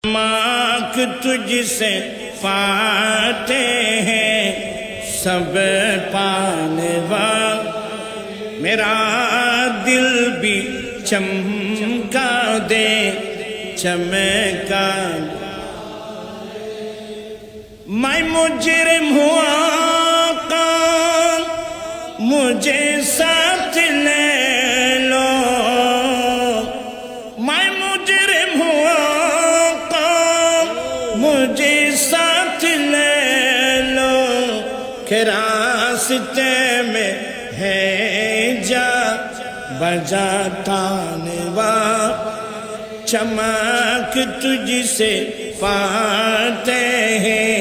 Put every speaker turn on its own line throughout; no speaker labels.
माक तुझसे पाते हैं सब पाने वाले, मेरा दिल भी चमका दे चमका। मैं मुजरिम हुआ का मुझे साथ ले लो, मैं मुजरिम हुआ का मुझे साथ ले लो, के रास्ते में है जा बजा तानवा, चमक तुझसे पाते हैं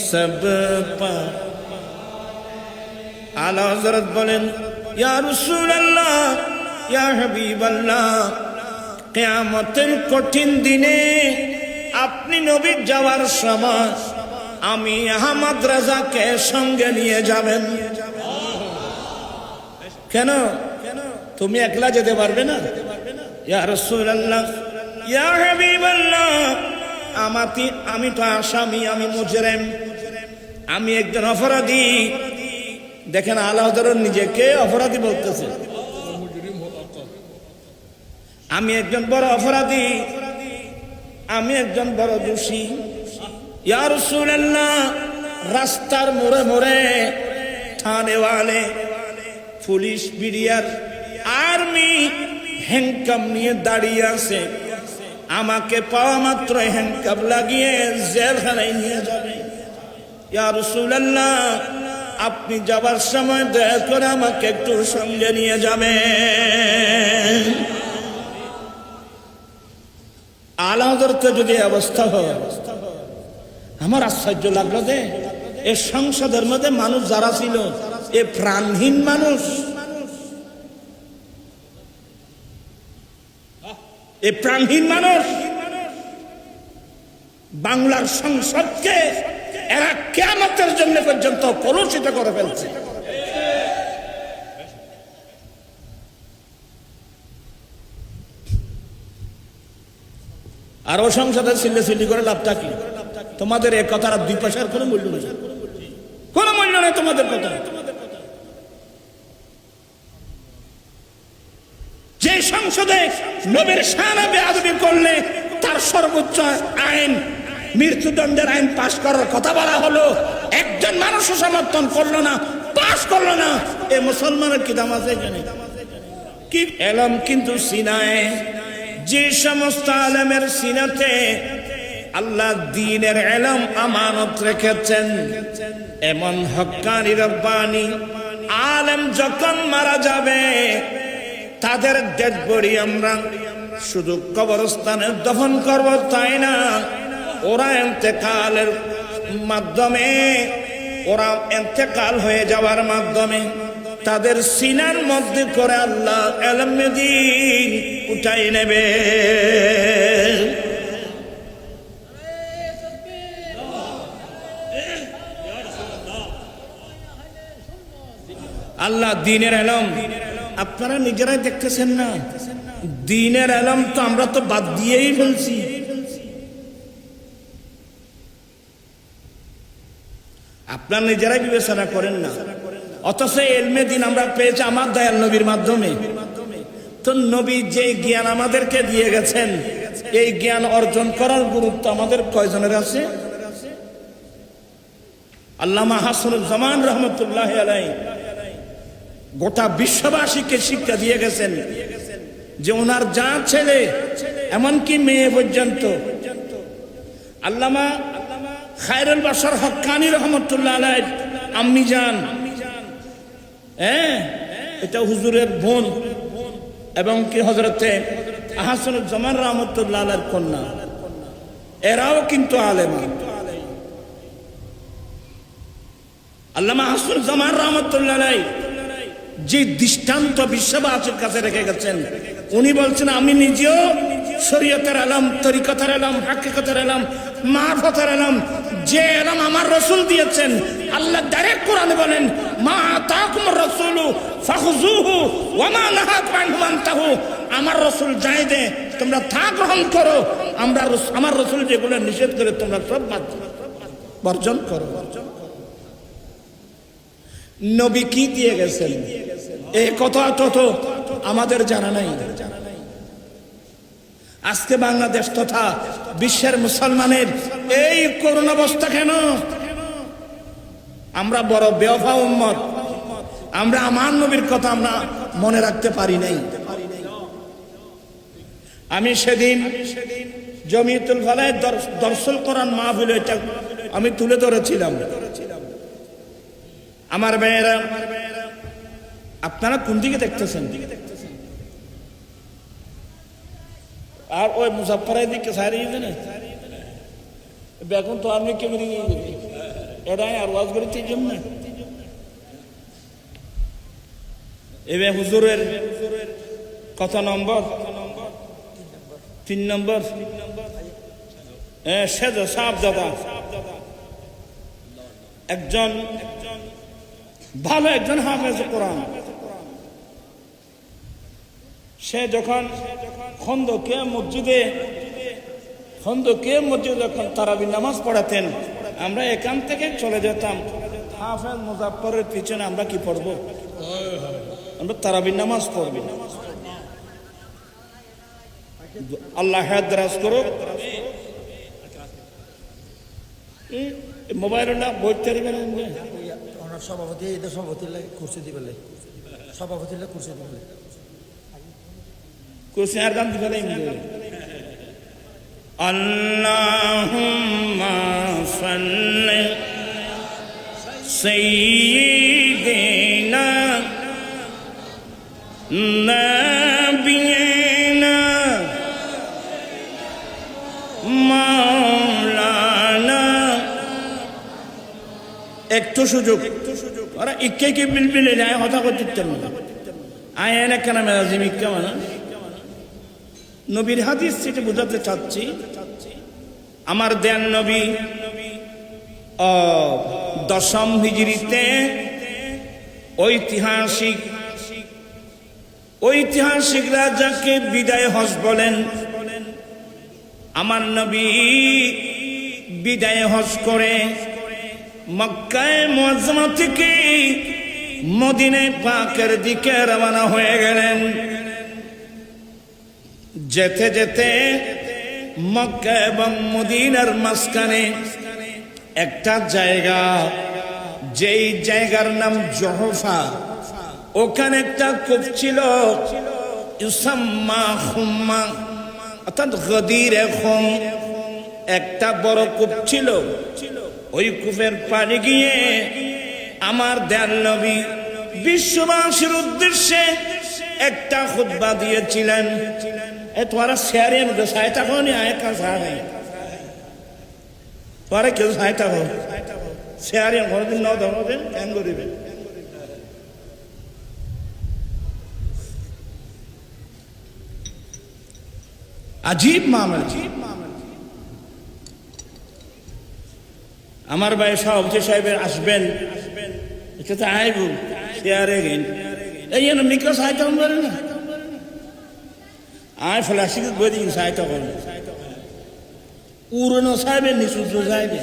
सब पा। आला हज़रत बोलेन या रसूल अल्लाह या हबीब अल्लाह, কিয়ামতের কঠিন দিনে আপনি নবী যাওয়ার সময় আমি আহমদ রাজাকে সঙ্গে নিয়ে যাবেন। কেন তুমি একলা যেতে পারবে না? ইয়া রাসূলুল্লাহ ইয়া হাবিবাল্লাহ, আমি তো আসামি, আমি মুজরিম, আমি একজন অপরাধী। দেখেন আলা হযরত নিজেকে অপরাধী বলতেছে, আমি একজন বড় অপরাধী, আমি একজন বড় দোষী। ইয়া রাসূলুল্লাহ, রাস্তার মোড়ে মোড়ে থানেওয়ালে পুলিশ বিডিআর আর্মি হ্যান্ডকাপ নিয়ে দাঁড়িয়ে আছে, আমাকে পাওয়া মাত্র হ্যান্ডকাপ লাগিয়ে জেলখানায় নিয়ে যাবে। ইয়া রাসূলুল্লাহ, আপনি যাবার সময় দয়া করে আমাকে একটু সঙ্গে নিয়ে যাবেন। আলা হযরত যদি অবস্থা হয়, আমার আশ্চর্য লাগলো যে এই সংসদের মধ্যে মানুষ যারা ছিল এ প্রাণহীন মানুষ, এই প্রাণহীন মানুষ বাংলার সংসদকে এরা কিয়ামতের জন্য পর্যন্ত কলুষিত করে ফেলছে। আর ও সংসদে সিল্লি করে লাভটা কি? তোমাদের এই কথার দুই পয়সার কোনো মূল্য নেই, কোনো মূল্য নেই তোমাদের কথা। যে সংসদে নবীর শানে বেয়াদবি করলে তার সর্বোচ্চ আইন মৃত্যুদণ্ডের আইন পাশ করার কথা বলা হলো, একজন মানুষ সমর্থন করলো না, পাশ করলো না, এ মুসলমানের কি দাম আছে এখানে? কি এলম কিন্তু সিনায়, যে সমস্ত আলেমের সিনাতে আল্লাহ দ্বীনের ইলম আমানত রেখেছেন, এমন হক্কানি রব্বানি আলেম যখন মারা যাবে তাদের ডেড বডি আমরা শুধু কবরস্থানে দফন করব তাই না, ওরা ইন্তেকালের মাধ্যমে, ওরা ইন্তেকাল হয়ে যাওয়ার মাধ্যমে তাদের সিনার মধ্যে করে আল্লাহ ইলম দ্বীন উঠাই নেবে। আল্লাহ দ্বীনের ইলম আপনারা নিজেরাই দেখতেছেন না, দ্বীনের ইলম তো আমরা তো বাদ দিয়েই ফেলছি। আপনারা নিজেরাই বিবেচনা করেন না, অথচ ইলমে দ্বীন আমরা পেয়েছি আমার দয়াল নবীর মাধ্যমে। তো নবী যে জ্ঞান আমাদেরকে দিয়ে গেছেন, এই জ্ঞান অর্জন করার গুরুত্ব আমাদের কয়জনের আছে? আল্লামা হাসানুজ্জামান রহমতুল্লাহি আলাইহি গোটা বিশ্ববাসীকে শিক্ষা দিয়ে গেছেন যে ওনার যা ছেলে এমনকি মেয়ে পর্যন্ত, আল্লামা খায়রুল বাশর হক্কানি রহমতুল্লাহ আলাইহি আম্মি জান, এটা হুজুরের বোন এবং কি হযরতে হাসানুজ্জামান রহমতুল্লাহ আলাইহির কন্যা, এরাও কিন্তু আলেমা। আল্লামা হাসানুজ্জামান রহমতুল্লাহ আলাইহি যে দৃষ্টান্ত বিশ্ববাসীর কাছে রেখে গেছেন, উনি বলছেন আমি নিজেও শরীয়তের ইলম, তরিকতের ইলম, হাকিকতের ইলম, মারফতের ইলম, যে ইলম আমার রাসূল দিয়েছেন, আল্লাহ ডাইরেক্ট কোরআনে বলেন মা আতাকুমুর রাসূলু ফাখুযুহু ওয়া মা নাহাকুম আনহু ফান্তাহু, আমার রাসূল যাই দে তোমরা তা গ্রহণ করো, আমার রাসূল যেগুলো নিষেধ করে তোমরা সব বর্জন করো। নবী কি দিয়ে গেছেন এই কথা তো আমাদের জানা নাই। আজকে বাংলাদেশ তথা বিশ্বের মুসলমানের এই করুণ অবস্থা কেন? আমরা বড় বেওফা উম্মত, আমরা আমার নবীর কথা আমরা মনে রাখতে পারি নাই। আমি সেদিন জমিয়তুল ফালাহ দরসুল কোরআন মাহফিল এটা আমি তুলে ধরেছিলাম। আমার ভাইয়েরা, আপনারা কোন দিকে দেখতেছেন? আর ওই মুজাফফরের দিকে সারিয়ে দেন এখন তো আপনি কেমন এটাই আর ওয়াজ করেছি জন্য এবার হুজুরের কত নম্বর? 3 নম্বর। সেজ সাপ দাদা একজন ভালো একজন হাফেজ কোরআন, সে যখন খন্দকে মসজিদে যখন তারাবি নামাজ পড়াতেন, আমরা এখান থেকে চলে যেতাম হাফেজ মুজাফফরের পিছনে। আমরা কি পড়ব? আমরা তারাবি নামাজ পড়ব। আল্লাহ হায়াত করুক। মোবাইল না বইতে পারবেন
সভাপতি কুর্সি দিবে, সভাপতি কুর্সি দিবে,
কুর্সি আর গান দিবে। আল্লাহুম্মা সাল্লি সাইয়্যিদিনা নাবিয়িনা মাওলানা। একটু সুযোগ ওরা ইকে কি বিলবিলে যায় কথা করতে না আয় এনে কেন মেজাজিম ইকা মানে নবীর হাদিস সেটা বোঝাতে চাচ্ছি। আমার দেন নবী 10ম হিজরিতে ঐতিহাসিকরা যাকে বিদায় হজ বলেন, আমার নবী বিদায় হজ করে মক্কায় মুআজ্জামা থেকে মদিনায় পাকের দিকে রওনা হয়ে গেলেন। যেতে যেতে মক্কা এবং মদিনার মাঝখানে একটা জায়গা, যেই জায়গার নাম জহফা, ওখানে একটা কূপ ছিল ইউসাম্মা খুম্মা, অর্থাৎ গদিরে খুম, একটা বড় কূপ ছিল। ওই কূপের পানি গিয়ে আমার দয়াল নবী বিশ্ববাসীর উদ্দেশ্যে একটা খুতবা দিয়েছিলেন। তোরা শেয়ারের মধ্যে সাইটা হনি আয় কাছা নেই, তোরা কেউ সাইটা হো শেয়ারে ঘরদিন ন ধরবেন কেন করিবেন। আজীব মামলা। আমার ভাই সভাপতি সাহেবের আসবেন, এটা তো আইব শেয়ারে গেন এই জন্য মিক্রো সাহায্য করে না আয় ফলে আসি বই দিন সাহায্য করে উড়নো সাহেবের নিশুদ্র সাহেবে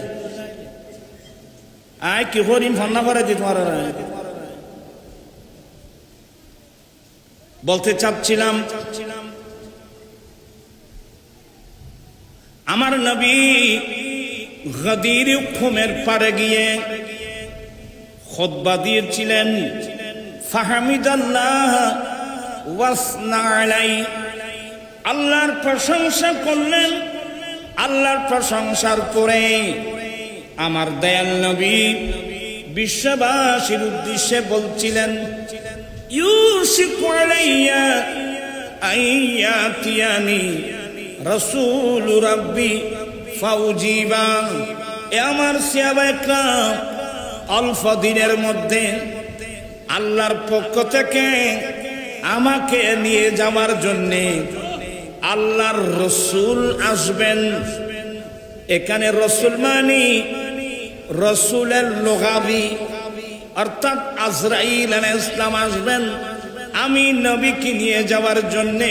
আয় কি করিম ফান্না করে দিতে পারে না। বলতে চাচ্ছিলাম আমার নবী গদির খুমের পাড়ে গিয়ে খুতবা দিয়েছিলেন। ফাহামিদাল্লাহ ওয়াসনা আলাইহি, আল্লাহর প্রশংসা করলেন। আল্লাহর প্রশংসার পরে আমার দয়াল নবী বিশ্ববাসীর উদ্দেশ্যে বলছিলেন, ইউসিকু আলাইয়া আইয়াতিয়ানি রাসূল রাব্বি ফাউজিবা। এ আমার সাহাবায়ে অল্প দিনের মধ্যে আল্লাহর পক্ষ থেকে আমাকে নিয়ে যাওয়ার জন্যে আল্লাহর রসুল আসবেন। এখানে রসুল মানি রসুলের লুগাবি, অর্থাৎ আজরাইল আলাইহিস সালাম আসবেন আমি নবীকে নিয়ে যাওয়ার জন্যে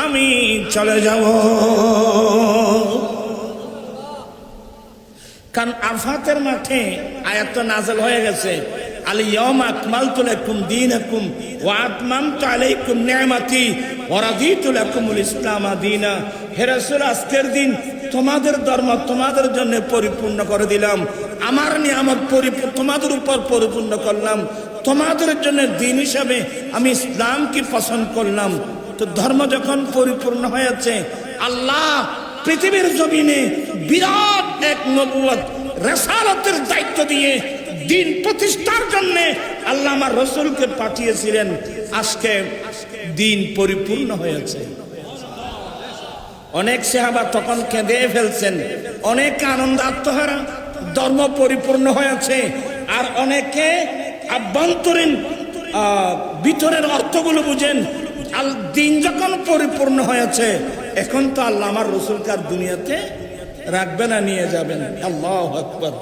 আমি চলে যাব। কারণ আরাফাতের মাঠে আয়াত তো নাযিল হয়ে গেছে, আল ইয়াউমা আকমালতু লাকুম দীনাকুম ওয়া আতমামতু আলাইকুম নি'মাতি ওয়া রাদিতু লাকুমুল ইসলাম দীনা। হে রাসূল, আজকের দিন তোমাদের ধর্ম তোমাদের জন্য পরিপূর্ণ করে দিলাম, আমার নিয়ামত তোমাদের উপর পরিপূর্ণ করলাম, তোমাদের জন্য দিন হিসাবে আমি ইসলামকে পছন্দ করলাম। তো ধর্ম যখন পরিপূর্ণ হয়েছে, আল্লাহ পৃথিবীর জমিনে বিরাট এক নবুয়ত রিসালাতের দায়িত্ব দিয়ে দিন প্রতিষ্ঠার জন্য আল্লাহ আমার রাসূলকে পাঠিয়েছিলেন। আজকে দিন পরিপূর্ণ হয়েছে। অনেক সাহাবা তখন কেঁদে ফেলছেন, অনেক আনন্দ আত্মহারা, ধর্ম পরিপূর্ণ হয়েছে। আর অনেকে আভ্যন্তরীণ ভিতরের অর্থগুলো বুঝেন, দিন যখন পরিপূর্ণ হয়েছে, এখন তো আল্লাহ আমার রাসূলকে আর দুনিয়াতে রাখবে না, নিয়ে যাবেন। আল্লাহু আকবার।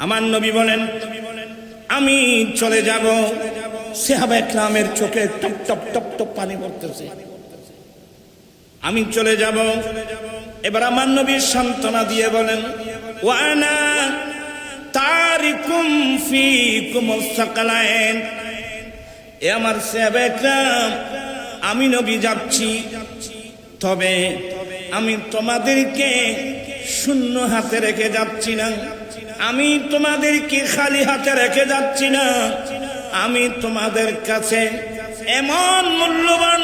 আমার নবী বলেন, আমি চলে যাব। সাহাবা একরামের চোখে টপ টপ টপ টপ পানি পড়তেছে। আমি চলে যাব। এবার আমার নবী সান্ত্বনা দিয়ে বলেন, ওয়ানা তারিকুম ফিকুম সাকালাইন। এ আমার সাহাবা একরাম, আমি নবী যাচ্ছি, তবে আমি তোমাদেরকে শূন্য হাতে রেখে যাচ্ছি না, আমি তোমাদেরকে খালি হাতে রেখে যাচ্ছি না। আমি তোমাদের কাছে এমন মূল্যবান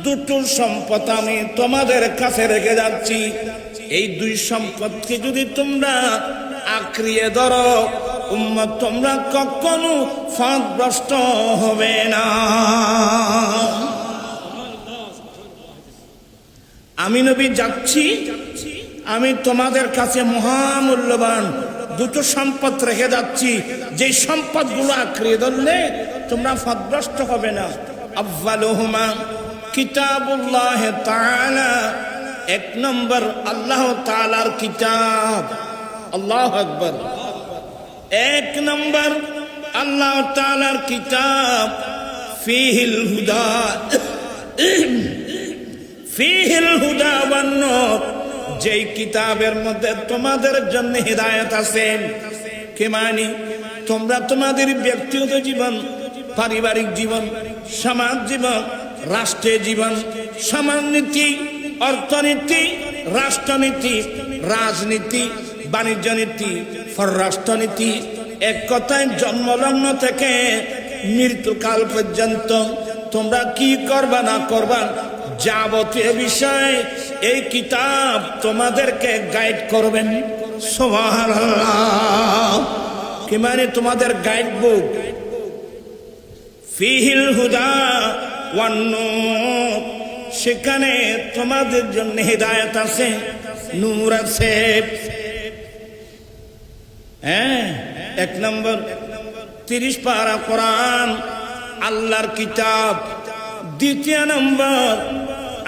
দুটো সম্পদ আমি তোমাদের কাছে রেখে যাচ্ছি। এই দুই সম্পদকে যদি তোমরা আঁকড়িয়ে ধরো, উম্মত তোমরা কখনো ফাঁদগ্রস্ত হবে না। আমি নবী যাচ্ছি, আমি তোমাদের কাছে মহামূল্যবান দুটো সম্পদ রেখে যাচ্ছি, যে সম্পদগুলো আঁকড়িয়ে ধরলে তোমরা ফাঁদগ্রস্ত হবে না। আউয়ালুহুমা কিতাবুল্লাহ তাআলা, এক নম্বর আল্লাহ তাআলার কিতাব। আল্লাহু আকবার। এক নম্বর আল্লাহ তাআলার কিতাব, ফিহিল হুদা, ফিহিল হুদা ওয়ান নূর, যেই কিতাবের মধ্যে তোমাদের জন্য হিদায়াত আছে। কে মানি? তোমরা তোমাদের ব্যক্তিগত জীবন, পারিবারিক জীবন, সমাজ জীবন, রাষ্ট্রের জীবন, সমাজনীতি, অর্থনীতি, রাষ্ট্রনীতি, রাজনীতি, বাণিজ্য নীতি, পররাষ্ট্রনীতি, এক কথায় জন্মলগ্ন থেকে মৃত্যুকাল পর্যন্ত তোমরা কি করবা না করবা, যাবতীয় বিষয় এই কিতাব তোমাদেরকে গাইড করবেন। সুবহানাল্লাহ। কি মানে? তোমাদের গাইড বুক। ফিহিল হুদা ওয়ান নূর, সেখানে তোমাদের জন্য হিদায়াত আছে, নূর আছে। হ্যাঁ, এক নম্বর 30 পারা কোরআন, আল্লাহর কিতাব। দ্বিতীয় নম্বর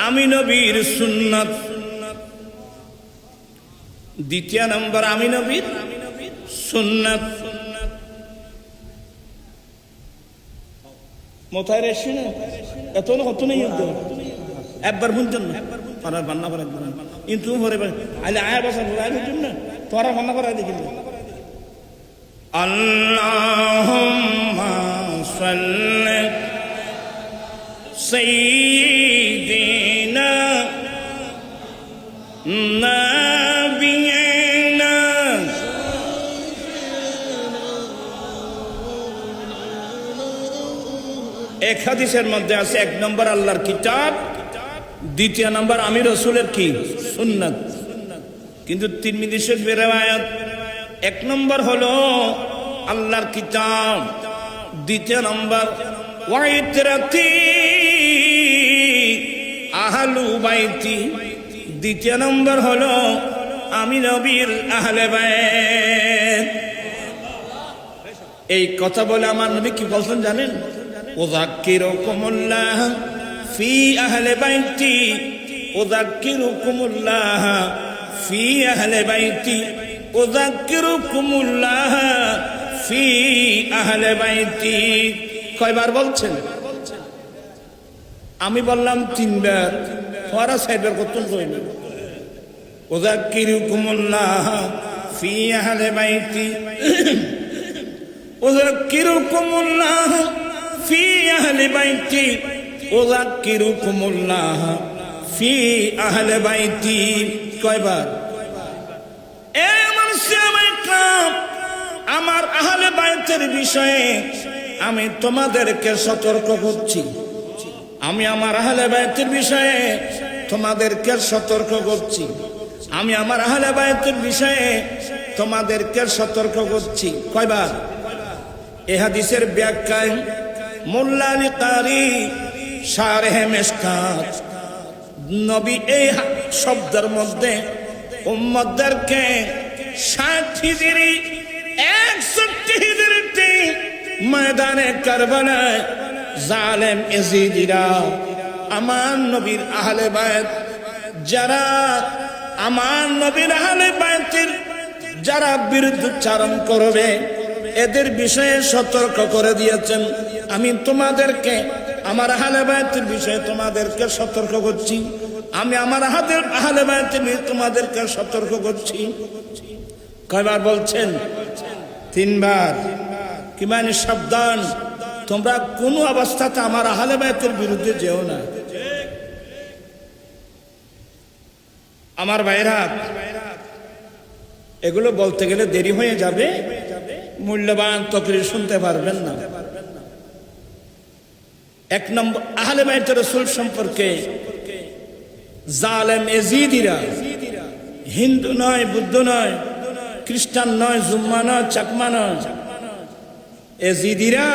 আমি নবীর সুন্নাত। দ্বিতীয় নম্বর আমি নবীর সুন্নাত। মোতায় রেশি না এত হতো নেই, একবার বুঝছেন না, তারা বান্না করে কিন্তু ভরে আইলে আয় বছর ঘুরাই বুঝছেন না, তোরা বান্না করাই দেখি। আল্লাহুম্মা সাল্লি সাইয়্যিদিনা নাবিয়িনা এক হাদিসের মধ্যে আছে, এক নম্বর আল্লাহর কিতাব, দ্বিতীয় নম্বর আমি রাসূলের কি সুন্নাত। কিন্তু তিরমিজি শরীফের riwayat, এক নম্বর হলো আল্লাহর কিতাব, দ্বিতীয় নম্বর ওয়াইতরাতি আহলু বাইতি, দ্বিতীয় নম্বর হলো আমি নবীর আহলে বাইত। এই কথা বলে আমার নবী কি বলছেন জানেন? উযাক্কিরুকুমুল্লাহ ফি আহলে বাইতি, উযাক্কিরুকুমুল্লাহ ফি আহলে বাইতি, উযাক্কিরুকুমুল্লাহ ফি আহলে বাইতি। কয়বার বলছেন? আমি বললাম 3 বার। ওরা 4 বার করতেন কইনি। উযাক্কিরুকুমুল্লাহ ফি আহলে বাইতি, উযাক্কিরুকুমুল্লাহ ফি আহলে বাইতি, উযাক্কিরুকুমুল্লাহ ফি আহলে বাইতি। কয়বার? আমার আহলে বাইতের বিষয়ে আমি তোমাদেরকে সতর্ক করছি। আমি আমার আহলে বাইতের বিষয়ে তোমাদেরকে সতর্ক করছি। আমি আমার আহলে বাইতের বিষয়ে তোমাদেরকে সতর্ক করছি। কয়বার? এই হাদিসের ব্যাখ্যায় মোল্লা আলী কারি শারহে মিশকাত নবী এই শব্দের মধ্যে উম্মতদেরকে 60 হিজরি 61 হিজরিতে ময়দানে কারবালায় জালেম এজিদিরা আমার নবীর আহলে বায়ত, যারা আমার নবীর আহলে বায়তের যারা বিরুদ্ধচারণ করবে এদের বিষয়ে সতর্ক করে দিয়েছেন। আমি তোমাদেরকে আমার আহলে বায়তের বিষয়ে তোমাদেরকে সতর্ক করছি। আমি আমার আহলে বায়তের বিষয়ে তোমাদেরকে সতর্ক করছি। কয়বার বলছেন? 3 বার। কি মানে? সাবধান, তোমরা কোন অবস্থাতে আমার আহলে বায়তের বিরুদ্ধে যেও না। আমার ভাইরা, এগুলো বলতে গেলে দেরি হয়ে যাবে, মূল্যবান তকরীর শুনতে পারবেন না। 1 নম্বর, আহলে বাইতুর রাসূল সম্পর্কে জালেম এজিদিরা, হিন্দু নয়, বুদ্ধ নয়, খ্রিস্টান নয়, জুম্মা নয়, চাকমা নয়, এজিদিরা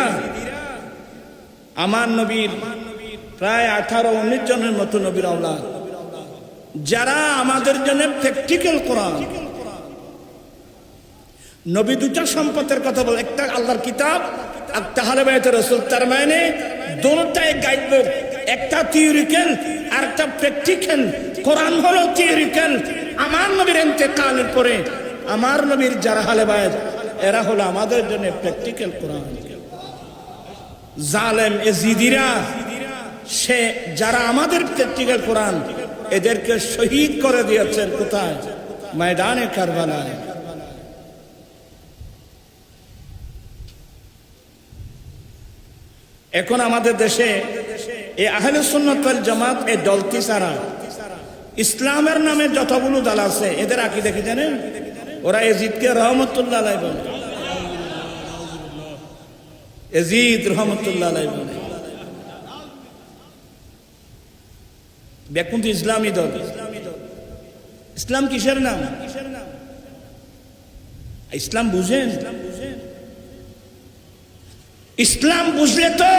আমার নবীর প্রায় 18-19 জনের মতো নবীর আওলাদ, যারা আমাদের জন্য প্র্যাকটিক্যাল কোরআন। নবী দুটা সম্পদের কথা বলে, একটা আল্লাহর কিতাব, একটা আহলে বাইতুর রাসূল। তার মানে দুটোটাই গাইডবুক, একটা থিওরিক্যাল আর একটা প্র্যাকটিক্যাল। কোরআন হলো থিওরিক্যাল। আমার নবীর ইন্তেকালের পরে আমার নবীর যারা আহলে বাইত এরা হলো আমাদের জন্য প্র্যাকটিক্যাল কোরআন। জালেম এজিদিরা সে যারা আমাদের প্র্যাকটিক্যাল কোরআন এদেরকে শহীদ করে দিয়েছেন। কোথায়? ময়দানে কারবালায়। এখন আমাদের দেশে এই আহলে সুন্নাত ওয়াল জামাত এই দলটি ছাড়া ইসলামের নামে যতগুলো দল আছে এদের আকীদা কি জানেন? ওরা এজিদকে রহমতুল্লাহ আলাইহি বলে। এজিদ রহমতুল্লাহ আলাইহি বলে। দেখুন তো ইসলামী দল। ইসলাম কিসের নাম? ইসলাম বুঝেন? ইসলাম বুঝলে তো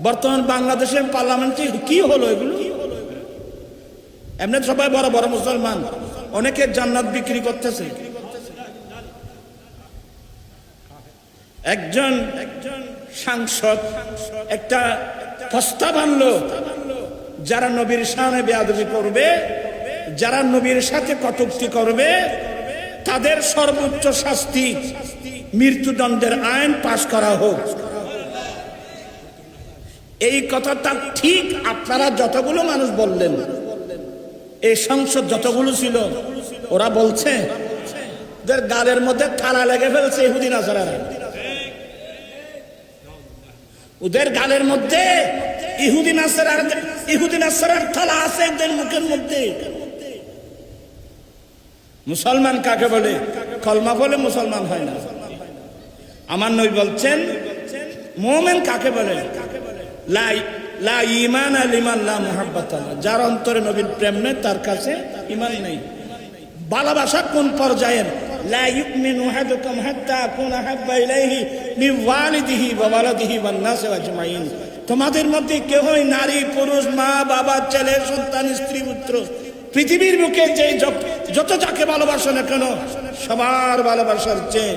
বর্তমান বাংলাদেশের পার্লামেন্টে কি হলো এগুলো? এমনি সবাই বড় বড় মুসলমান, অনেকে জান্নাত বিক্রি করতেছে। একজন সাংসদ একটা প্রস্তাব আনলো, যারা নবীর শানে বেয়াদবি করবে, যারা নবীর সাথে কটূক্তি করবে তাদের সর্বোচ্চ শাস্তি মৃত্যুদণ্ডের আইন পাশ করা হোক। এই কথাটা ঠিক আপনারা যতগুলো মানুষ বললেন, এই সংসদ যতগুলো ছিল ওরা বলছে ওদের গালের মধ্যে কালা লেগে ফেলছে ইহুদি নাসারারা। ওদের গালের মধ্যে ইহুদি নাসারার থালা আছে এদের মুখের মধ্যে। মুসলমান কাকে বলে? কলমা বলে মুসলমান হয় না। আমার নবী বলছেন মুমিন কাকে বলে? লা ঈমান লিমান লা মুহাব্বাত, যার অন্তরে নবীর প্রেম নেই তার কাছে ঈমান নেই। ভালোবাসা কোন পর্যায়ের? লা ইউমিনু আহাদুকুম হাত্তা আকুনা আহাব্বা ইলাইহি মিন ওয়ালিদিহি ওয়া ওয়ালাদিহি ওয়ান নাসি আজমাইন। তোমাদের মধ্যে কেউই নারী, পুরুষ, মা, বাবা, ছেলে, সন্তান, স্ত্রী, পুত্র, পৃথিবীর বুকে যে যত যাকে ভালোবাসো না কেন সবার ভালোবাসার চেয়ে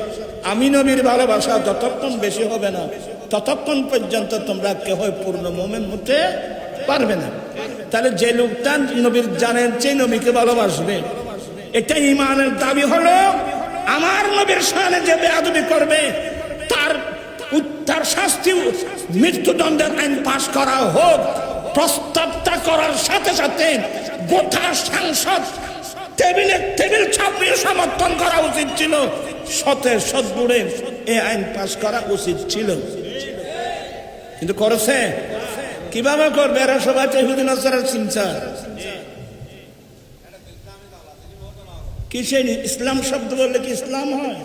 আমি নবীর ভালোবাসা যতক্ষণ বেশি হবে না ততক্ষণ পর্যন্ত তোমরা কেউ পূর্ণ মুমিন হতে পারবে না। তাহলে যে লোকটা নবীর জানের চেয়ে নবীকে ভালোবাসবে, এটা ঈমানের দাবি হলো। আমার নবীর শানে যে বেয়াদবি করবে তার শাস্তি মৃত্যুদণ্ডের আইন পাশ করা হোক। প্রস্তাবটা করার সাথে সাথে গোটা সংসদ টেবিল ছাপিয়ে সমর্থন করা উচিত ছিল। সদগুড়ে এই আইন পাশ করা উচিত ছিল, কিন্তু করেছে কিভাবে করবে? এরা সবাই ইহুদি নাসারার চিন্তা। কিসে ইসলাম শব্দ বললে কি ইসলাম হয়?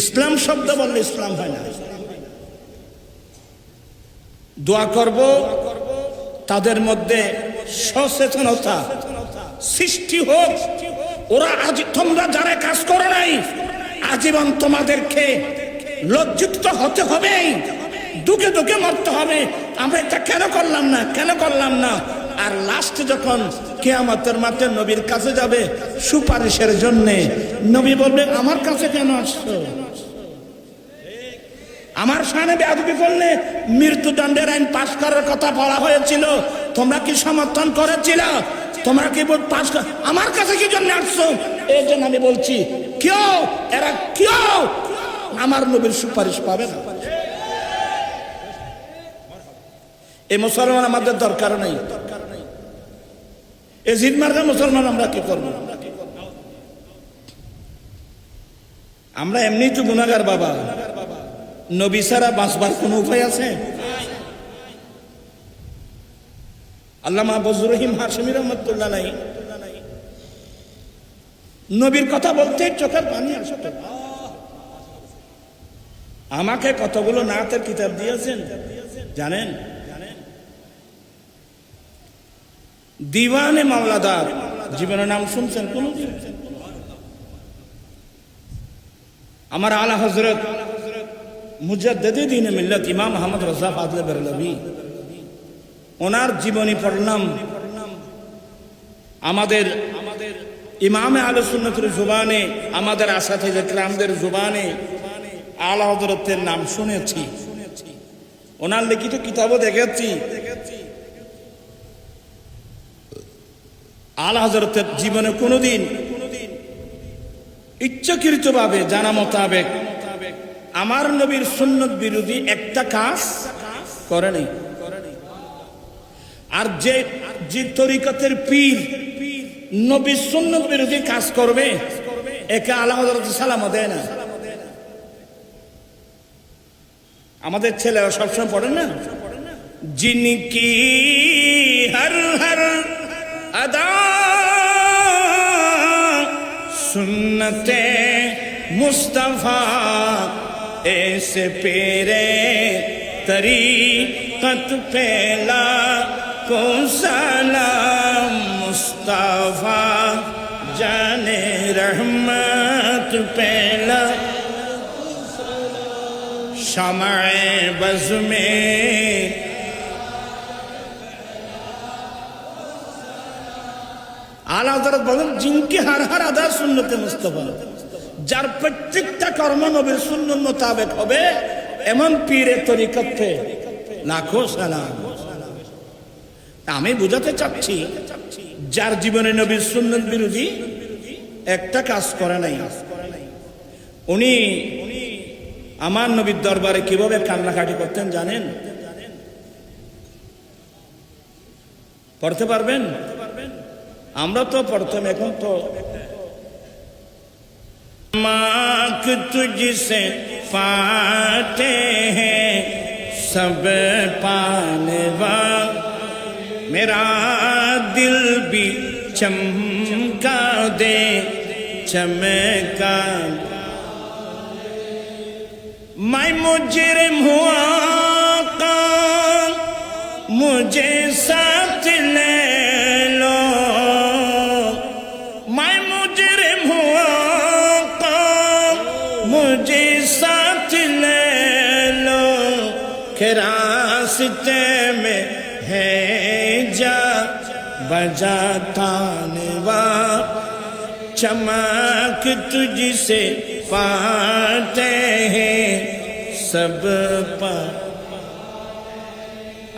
ইসলাম শব্দ বললে ইসলাম হয় না। দোয়া করব তাদের মধ্যে সচেতনতা সৃষ্টি হোক। ওরা আজ তোমরা যারা কাজ করো নাই, আজীবন তোমাদেরকে লজ্জিত হতে হবে, দুঃখে দুঃখে মরতে হবে। আমরা এটা কেন করলাম না। আর লাস্টে যখন কিয়ামতের মাঠে নবীর কাছে যাবে সুপারিশের জন্য, নবী বলবে আমার কাছে কেন আসছো? আমার শানে বেয়াদবি করলে মৃত্যুদণ্ডের আইন পাশ করার কথা বলা হয়েছিল, তোমরা কি সমর্থন করেছিল? তোমরা কি পাশ আমার কাছে কি জন্য আসছো? এই জন্য আমি বলছি এরা আমার নবীর সুপারিশ পাবে না। এই মুসলমান আমাদের দরকার নাই। এই জিদ মার্কা মুসলমান আমরা কি করবো? আমরা এমনি তো গুনাহগার বাবা। নবী ছাড়া বাঁচবার কোন উপায় আছে? আল্লামা বজলুর রহিম হাশিমি রহমাতুল্লাহ আলাইহি নবীর কথা বলতে চোখের পানি আসে। আমাকে কতগুলো নাতের কিতাব দিয়েছেন জানেন? দিওয়ানে মাওলাদার জীবনের নাম শুনছেন কোনদিন? আমার আলা হযরত মুজাদ্দিদে দ্বীন মিল্লাত ইমাম আহমদ রাজা ফাদলে বেরলভী, ওনার জীবনী পড়লাম। আমাদের ইমামে আহলে সুন্নাতের জুবানে, আমাদের আসাতিজে কিরামদের জুবানে আলা হযরতের নাম শুনেছি, ওনার লিখিত কিতাবও দেখেছি। আলা হযরতের জীবনে কোনোদিন ইচ্ছাকৃতভাবে জানা মোতাবেক আমার নবীর সুন্নত বিরোধী একটা কাজ করে নাই। আর যে তরিকতের পীর নবীর সুন্নত বিরোধী কাজ করবে, একে আলা হযরত সালামও দেয় না। আমাদের ছেলেরা সবসময় পড়ে না, জিনকি হর হর আদা সুন্নতে মুস্তাফা ऐसे पेरे तरीक़त पेला को सलाम मुस्तफा जाने रहमत पेला शमाए बज़ में आला हज़रत बदल जिनके हर हर अदा सुन्नते मुस्तफा, যার প্রত্যেকটা কর্ম নবীর সুন্নাত মোতাবেক হবে, এমন পীরের তরিকতে লাখো সালাম। আমি বুঝাতে চাচ্ছি, যার জীবনে নবীর সুন্নাত বিরোধী একটা কাজ করে নাই, উনি আমার নবীর দরবারে কিভাবে কান্নাকাটি করতেন জানেন? পড়তে পারবেন? আমরা তো পড়তাম, এখন তো माक तुझसे पाते हैं सब पाने वाले, मेरा दिल भी चमका दे चमका। मैं मुजरिम हुआ का मुझे साथ ले लो, मैं मुजरिम हुआ मुझे साथ ले लो, के रास्ते में है जा बजाता नवा, चमक तुझसे पाते हैं सब पा।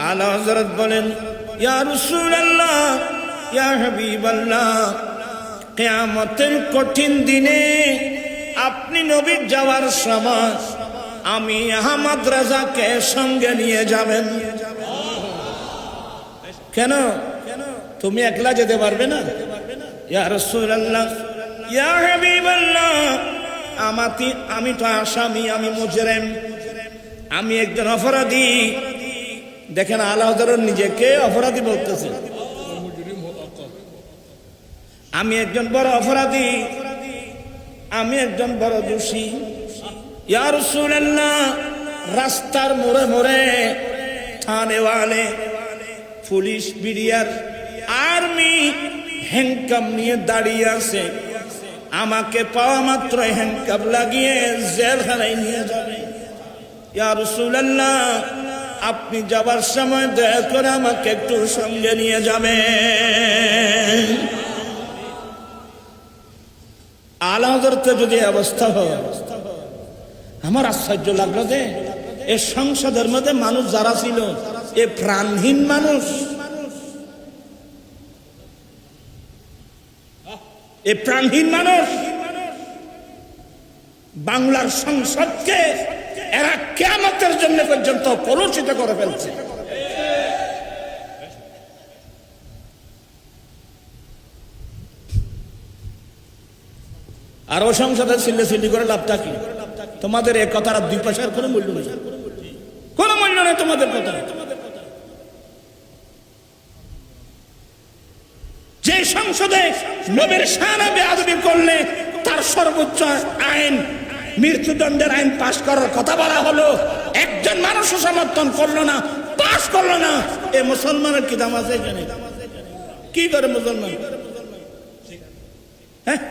आला हज़रत बोलें, या रसूल अल्लाह, या हबीब अल्लाह, কিয়ামতের কঠিন দিনে আপনি নবী যাওয়ার সময় আমি আহমদ রাজাকে সঙ্গে নিয়ে যাবেন। কেন তুমি একলা যেতে পারবে না? ইয়া রাসূলুল্লাহ, ইয়া হাবিবাল্লাহ, আমি তো আসামি, আমি মুজরিম, আমি একজন অপরাধী। দেখেন আলা হযরত নিজেকে অপরাধী বলতেছে। আমি একজন বড় অপরাধী, আমি একজন বড় দোষী। ইয়া রাসূলুল্লাহ, রাস্তার মোড়ে মোড়ে থানেওয়ালে, পুলিশ, বিডিআর, আর্মি হ্যান্ডকাপ নিয়ে দাঁড়িয়ে আছে। আমাকে পাওয়া মাত্র হ্যান্ডকাপ লাগিয়ে জেলখানায় নিয়ে যাবে। ইয়া রাসূলুল্লাহ, আপনি যাবার সময় দয়া করে আমাকে একটু সঙ্গে নিয়ে যাবেন। আলা হযরতে যদি অবস্থা হয়, আমার আশ্চর্য লাগলো যে এই সংসদের মধ্যে মানুষ যারা ছিল এ প্রাণহীন মানুষ, এ প্রাণহীন মানুষ বাংলার সংসদকে এরা কিয়ামতের জন্য পর্যন্ত কলুষিত করে ফেলছে। আর ও সংসদে সিল্লি করে লাভটা কি? তোমাদের এ কথার 2 পয়সার কোনো মূল্য নেই, কোনো মূল্য নেই তোমাদের কথা। যে সংসদে নবীর শানে বেয়াদবি করলে তার সর্বোচ্চ আইন, মৃত্যুদণ্ডের আইন পাশ করার কথা বলা হলো, একজন মানুষও সমর্থন করলো না, পাশ করলো না। এ মুসলমানের কি দাম আছে এখানে? কি করে মুসলমান? হ্যাঁ,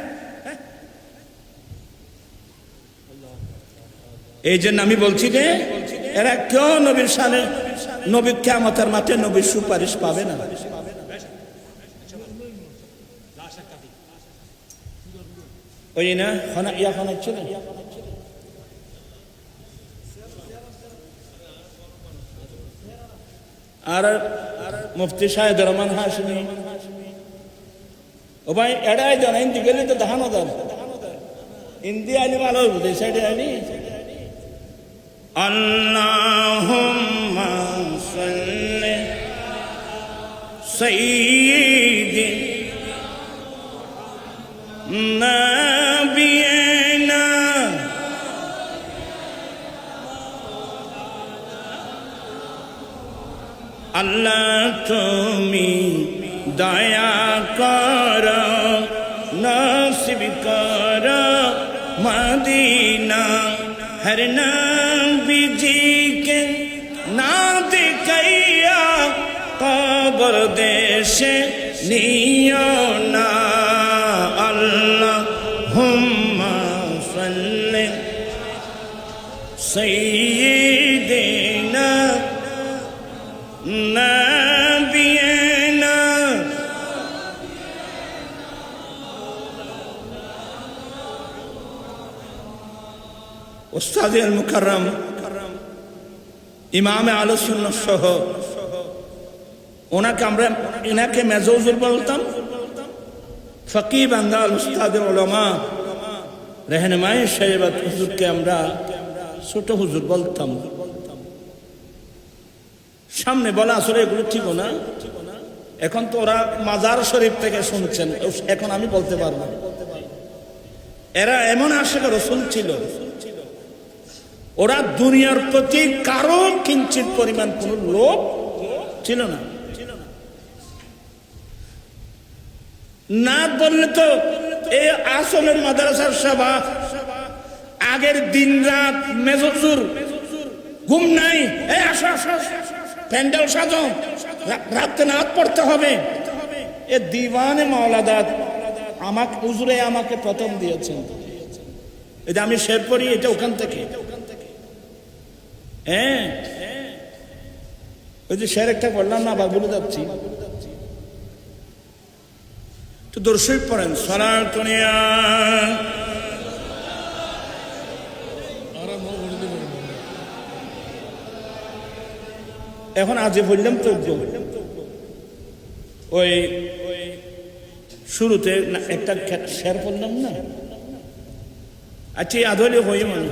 এই জন্য আমি বলছি যে এরা কেউ নবীর শানে, নবীর কিয়ামতের মাঠে নবীর সুপারিশ পাবে না। ওই না ছিল আর মুফতি শাহেদ রহমান হাশমি, ও ভাই এড়াই দেন, হিন্দি গেলে তো দেখানো দেন, হিন্দি আইলি ভালো হইব, এই সাইডে আইলি। আল্লাহুম্মা সাল্লি সাইয়্যিদিনা নাবিয়িনা আল্লাহ তুমি দয়া করো, নসিব করো মদিনা। हर नबी जी के ना दिखैया कब्र देश नियो ना। अल्लाहुम्मा सल्ली सय्यिदिना नबियना। উস্তাদ মুকাররম ইমামে আহলে সুন্নাহ সহ ওনাকে আমরা এনাকে মেজো হুজুর বলতাম, ফকিহ বান্দাল উস্তাদ উলামা रहनुमाई শরীয়ত হুজুরকে আমরা ছোট হুজুর বলতাম। সামনে বলা আসলে এগুলো ঠিক না, এখন তো ওরা মাজার শরীফ থেকে শুনছেন, এখন আমি বলতে পারবো। এরা এমন আশিক রাসূল ছিল, ওরা দুনিয়ার প্রতি কারো কিঞ্চিত পরিমাণ কোন লোভ ছিল না। না বললে তো এই আসলের মাদ্রাসার সভা আগের দিন রাত মেজুর ঘুম নাই, এই আসো আসো প্যান্ডেল সাজো, রাতে নাচ পড়তে হবে। এ দিওয়ানে মাওলাদাত আমাকে হুজুরে আমাকে প্রথম দিয়েছেন, এই যে আমি শের পড়ি এটা ওখান থেকে। হ্যাঁ, ওই যে শের একটা পড়লাম না, আবার বলে যাচ্ছি, তো দর্শক পড়েন সালাত নিয়া। এখন আজে বললাম তো ওই শুরুতে একটা শের পড়লাম না, আচ্ছা আধলি হই মানে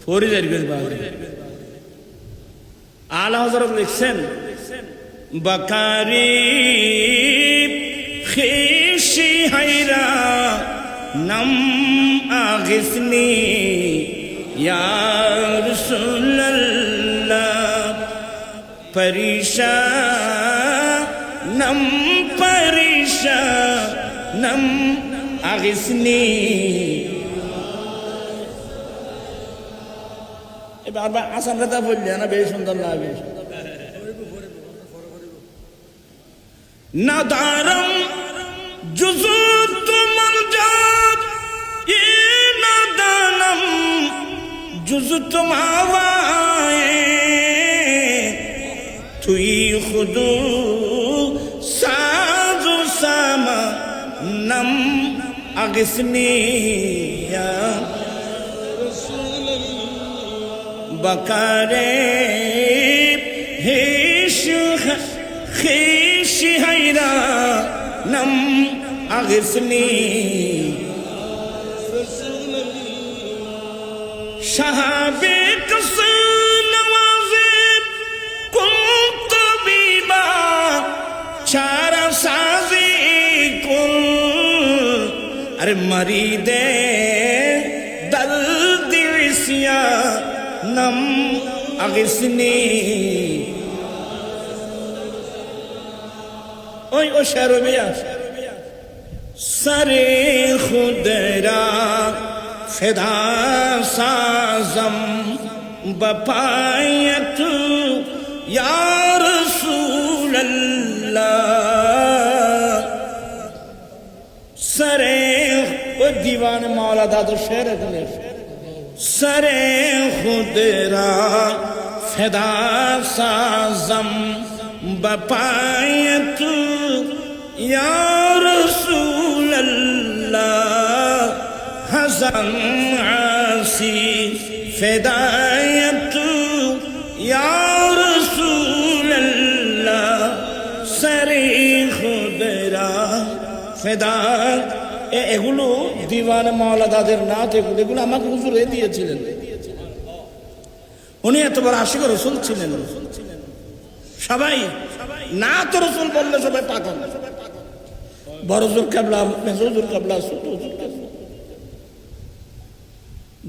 ফরি আলা হযরত লিখছেন বাকারি খিশি হাইরা নাম আগিসনি ইয়া রাসূলুল্লাহ পরিশানম পরিশানম আগিসনি। এবার আসান রাতা বললে না, বেশ সুন্দর লাগে। নাদারম জুজুত মালজাত ই নাদানম জুজুত মাওয়ায়ে তুই খুদু সাজু সামা নম আগিসনি ইয়া বাকারে হেশ খিশি হাইরা নম আগিসনি শাহাবে কসে নওয়াজে কুন্ত বিবা চারা সাজি কুল আরে মরিদে দর্দ ইসিয়া নম আগিসনি। ওই ও শেরবিয়া সরে খুদরা ফিদা সাজম বপায়ত ইয়া রাসূলুল্লাহ। সরে ও দিওয়ান মাওলা দাদু শের গলে সরে খুদরা ফিদা সাজম বপায়ত ইয়া রাসূলুল্লাহ হাসান আসি ফিদায়ত ইয়া রাসূলুল্লাহ সরে খুদরা ফিদা। এগুলো দিওয়ান মাওলা দাদের নাত, এগুলো আমাকে হুজুর দিয়েছিলেন। উনি এত বড় আশিক রাসূল ছিলেন। সবাই না তো রাসূল বললে সবাই পাগল। বড় হুজুর কেবলা, মেজর হুজুর কেবলা, ছোট হুজুর কেবলা।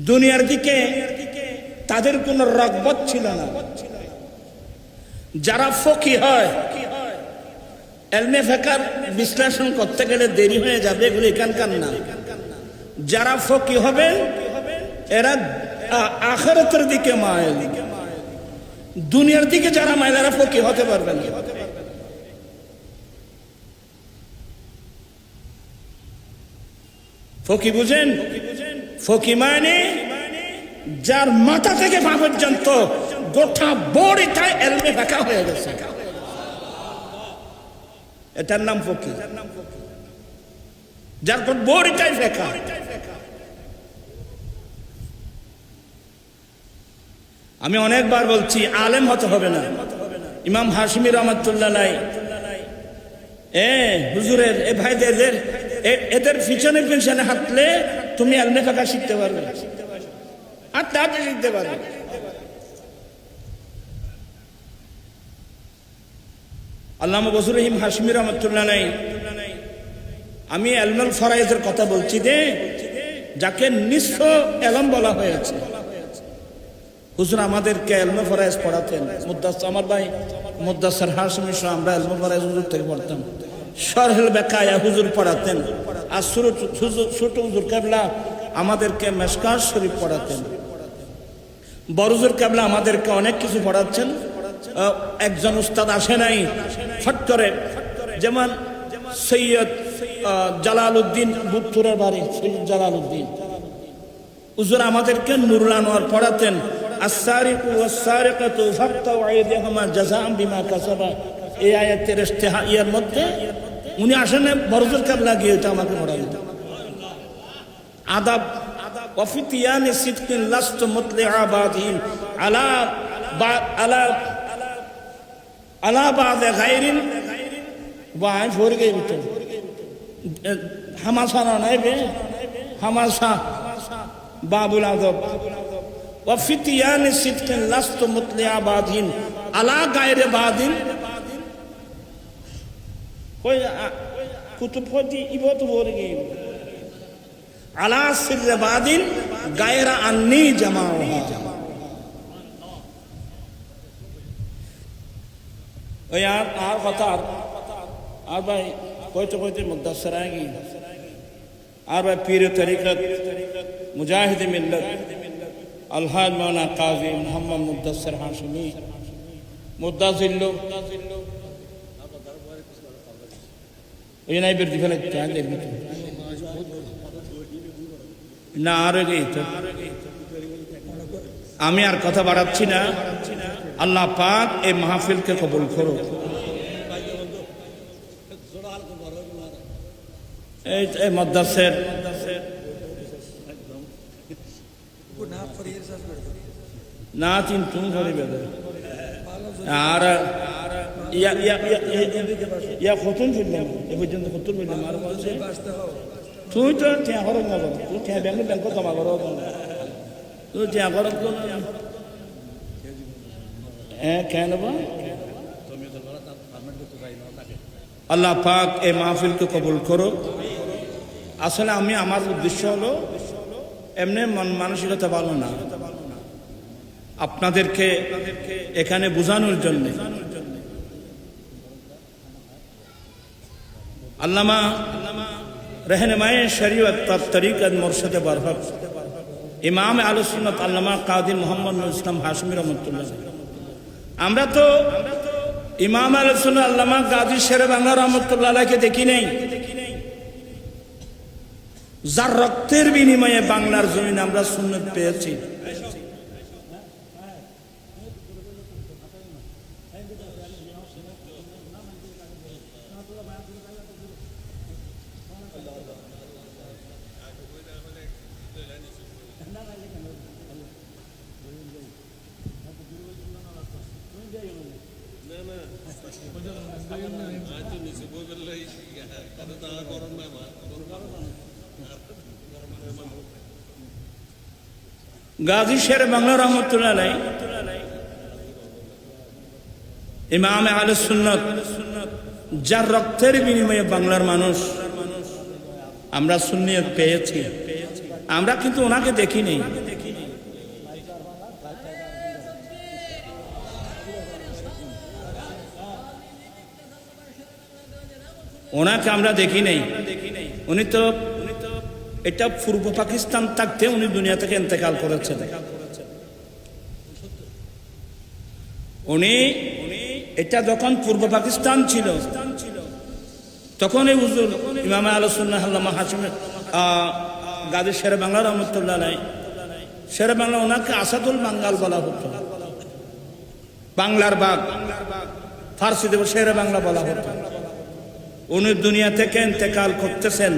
দুনিয়ার দিকে তাদের কোনো রগবত ছিল না। যারা ফকি হয়, এলমে ফিকহ বিশ্লেষণ করতে গেলে দেরি হয়ে যাবে, এগুলো এখানকার না। যারা ফকি হবে এরা আখিরাতের দিকে মাইল, দুনিয়ার দিকে যারা মাইল এরা ফকি হতে পারবে না। ফকি বুঝেন? ফকি মানে যার মাথা থেকে পা পর্যন্ত গোটা বডিটাই এলমে ফিকহ হয়ে গেছে, এটার নাম ফকি। যার বডিটাই ফিকহ। আমি অনেকবার বলছি আলেম হতে হবে না। ইমাম হাশমি রহমাতুল্লাহ আলাইহি হুজুরের এ ভাইদের এদের পিছনে পিছনে হাঁটলে তুমি এলমে ফিকহ শিখতে পারবে, হাঁটতে হাঁটতে শিখতে পারবে। আল্লামা বজলুর রহিম হাশমি রহমাতুল্লাহ আলাইহি, আমি ইলমুল ফরায়েজের কথা বলছি যে যাকে নিঃস্ব এলম বলা হয়েছে। হুজুর আমাদেরকে ইলমুল ফরায়েজ পড়াতেন। মুদাসসির আমার ভাই মুদাসসির হাশমি সহ আমরা ইলমুল ফরায়েজ হুজুর থেকে পড়তাম। শরহুল বাকায়া হুজুর পড়াতেন। আর ছোট হুজুর কেবলা আমাদেরকে মিশকাত শরীফ পড়াতেন। বড় হুজুর কেবলা আমাদেরকে অনেক কিছু পড়াচ্ছেন। একজন উস্তাদ আসে নাই ফট করে, যেমন সৈয়দ জালালউদ্দিন বুত্তুরের বাড়ি, সৈয়দ জালালউদ্দিন হুজুর আমাদেরকে নুরুল আনোয়ার পড়াতেন। আস-সারিকু ওয়াস-সারিকাতু ফাকতাউ আইদিয়াহুমা জাযাআন বিমা কাসাবা, এই আয়াতের ইস্তিহাইয়ার মধ্যে উনি আসেন বড় হুজুর কেবলা গিয়ে এটা আমাকে পড়ালেন। আদাব ওয়াফিতিয়ানি সিদকিন লাস্তু মুতলিআ বাদিন আলা আলা আলা বাদ গায়রিন ওয়া ফোর গই ভিতর হামাসা না নাইবে হামাসা বাবুল আদব ওয়াফিতিয়ান সিদকিন লাস্তু মুতলিয়া বাদিন আলা গায়রে বাদিন কই কুতুব হদি ইবত বর্গে আলা সিররে বাদিন গায়রা আন্নি জামাউহা ওই আর কথা আর ভাই কইতে কইতে মুদাসসির আগে আর ভাই পীর তরিকত মুজাহিদ মিল্লত আলহাজ মাওলানা কাজী মোহাম্মদ মুদাসসির হাশমি মুদাজিল্লু এই নাই বের দিফালে ত্যাগ দেখবি না আর তো আমি আর কথা বাড়াচ্ছি না আল্লাহ পাক এই মাহফিলকে কবুল করুন এই মাদ্রাসার না তিন তুমি ধরে বেদে আর ইয়া খতুন ফিরলাম এ পর্যন্ত খতুন ফিরলাম আর বলছে তুই তো ঠেয়া খরচ না করো তুই ঠেয়া ব্যাংক ব্যাংক জমা করো তুই ঠেয়া খরচ করো কেন আল্লাহ পাক এই মাহফিলকে কবুল করো আসলে আমি আমার উদ্দেশ্য হলো এমনি মন মানসিকতা ভালো না আপনাদেরকে এখানে বোঝানোর জন্য আল্লামা रहनुमाए शरीयत और तरीक़त मुर्शिद बरहक इमाम आले सुन्नत अल्लामा कादी मोहम्मद इस्लाम हाशमी रहमतुल्लाह আমরা তো ইমাম আলে সুন্নাত আল্লামা গাজী শেরে বাংলা রহমতুল্লাহ আলাইহিকে দেখি নাই যার রক্তের বিনিময়ে বাংলার জমিনে আমরা সুন্নাত পেয়েছি গাজী শেরে বাংলা রহমতুল্লাহ আলাইহি ইমাম আহলে সুন্নাত যার রক্তের বিনিময়ে বাংলার মানুষ আমরা সুন্নিয়ত পেয়েছি আমরা কিন্তু ওনাকে দেখিনি ওনাকে আমরা দেখি নাই উনি তো এটা পূর্ব পাকিস্তান থাকতে উনি দুনিয়া থেকে ইন্তেকাল করেছেন উনি এটা যখন পূর্ব পাকিস্তান ছিল তখন এই হুজুর ইমাম আলে সুন্নাহ আল্লামা হাশমি গাজী শেরে বাংলা রহমতুল্লাহ আলাইহি শেরে বাংলা ওনাকে আসাদুল বাঙ্গাল বলা হতো বাংলার বাগ ফার্সিতে শেরে বাংলা বলা হতো উনি দুনিয়া থেকে ইন্তেকাল করতেছেন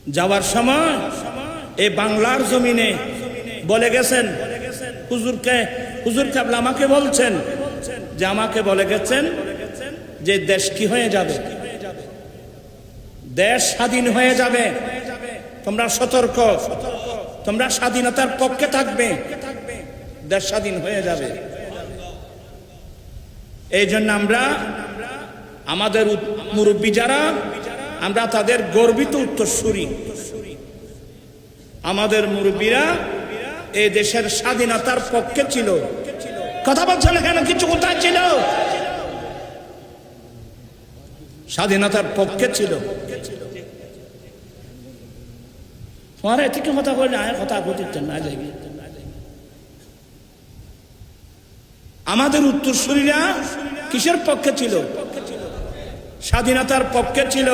যাওয়ার সময় এই বাংলার জমিনে বলে গেছেন হুজুর কাবলা আমাকে বলছেন যে আমাকে বলে গেছেন যে দেশ কি হয়ে যাবে দেশ স্বাধীন হয়ে যাবে তোমরা সতর্ক তোমরা স্বাধীনতার পক্ষে থাকবে দেশ স্বাধীন হয়ে যাবে এই জন্য আমরা আমাদের মুরব্বী যারা আমরা তাদের গর্বিত উত্তরসূরি আমাদের মুরব্বীরা এই দেশের স্বাধীনতার পক্ষে ছিল কথা বলছেন কেন কিছু কোথায় ছিল স্বাধীনতার পক্ষে ছিল তোমার এদিকে কথা বলে না কথা বলতেন না যাই আমাদের উত্তরসূরিরা কিসের পক্ষে ছিল স্বাধীনতার পক্ষে ছিল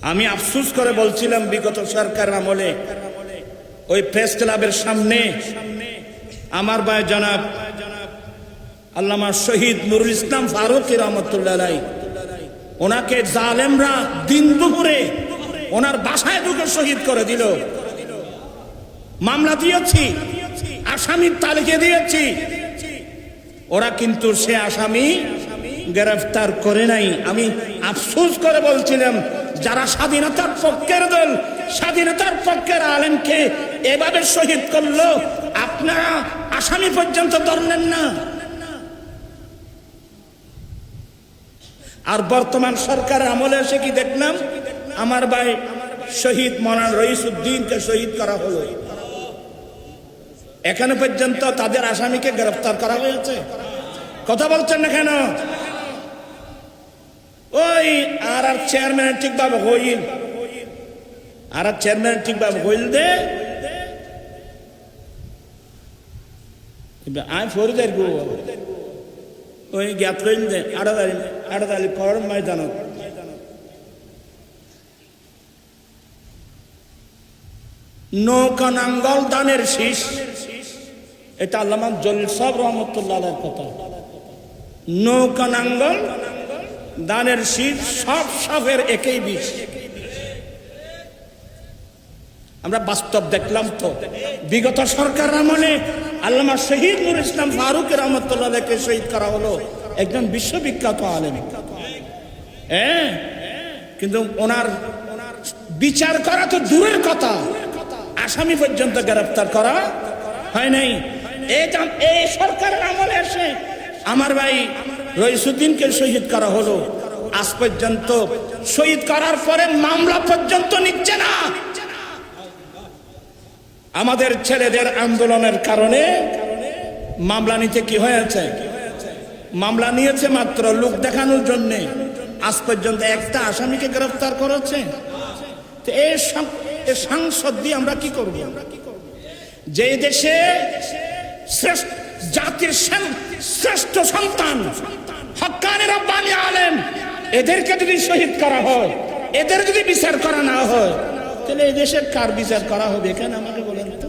আমি আফসোস করে বলছিলাম বিগত সরকার আমলে ওই প্রেস ক্লাবের সামনে আমার ভাই জনাব আল্লামা শহীদ নুরুল ইসলাম ফারুকী রহমতুল্লাহ আলাইহি ওনাকে জালেমরা দিন দুপুরে ওনার বাসায় ঢুকে শহীদ করে দিল মামলা দিয়েছি আসামির তালিকা দিয়েছি ওরা কিন্তু সে আসামি গ্রেফতার করে নাই আমি আফসোস করে বলছিলাম, যারা স্বাধীনতার পক্ষের দল, স্বাধীনতার পক্ষের আলেমকে এভাবে শহীদ করলো, আপনারা আসামি পর্যন্ত ধরলেন না। আর বর্তমান সরকারের আমলে এসে কি দেখলাম, আমার ভাই শহীদ মৌলানা রইসউদ্দিনকে শহীদ করা হলো। এখানে পর্যন্ত তাদের আসামিকে গ্রেফতার করা হয়েছে। কথা বলছেন না কেন? ওই আর চেয়ারম্যান ঠিকভাবে হইল, আর চেয়ারম্যান ঠিকভাবে হইল দে আমি ফরিদের গো ওই জ্ঞাত হইল দে আড়াদালি পর ময়দানত নৌকা নাঙ্গল দানের শীষ, এটা আল্লামা জলিল সাহেব রহমতুল্লাহ আলাইহির কথা। নৌকা নাঙ্গল দানের শীষ, সব সবের একই বিষ। আমরা বাস্তব দেখলাম তো, বিগত সরকার আমলে আল্লামা শহীদ নুর ইসলাম ফারুক রহমতুল্লাহ আলাইহিকে শহীদ করা হলো, একজন বিশ্ববিখ্যাত আলেম। হ্যাঁ, কিন্তু ওনার বিচার করা তো দূরের কথা, আসামি পর্যন্ত গ্রেফতার করা হয় নাই। এই সরকারের আমলে এসে আমার ভাই রইসউদ্দিনকে শহীদ করা হলো। আজ পর্যন্ত শহীদ করার পরে মামলা পর্যন্ত নিচ্ছে না। আমাদের ছেলেদের আন্দোলনের কারণে মামলা নিতে কি হয়েছে, মামলা নিয়েছে মাত্র লোক দেখানোর জন্য। আজ পর্যন্ত একটা আসামিকে গ্রেফতার করেছে। এই সাংসদ দিয়ে আমরা কি করব? যে দেশে জাতির শ্রেষ্ঠ সন্তান হক্কানি রব্বানি আলেম, এদেরকে যদি শহীদ করা হয়, এদের যদি বিচার করা না হয়, তাহলে এই দেশের কার বিচার করা হবে? কেন আমাকে বলেন তো।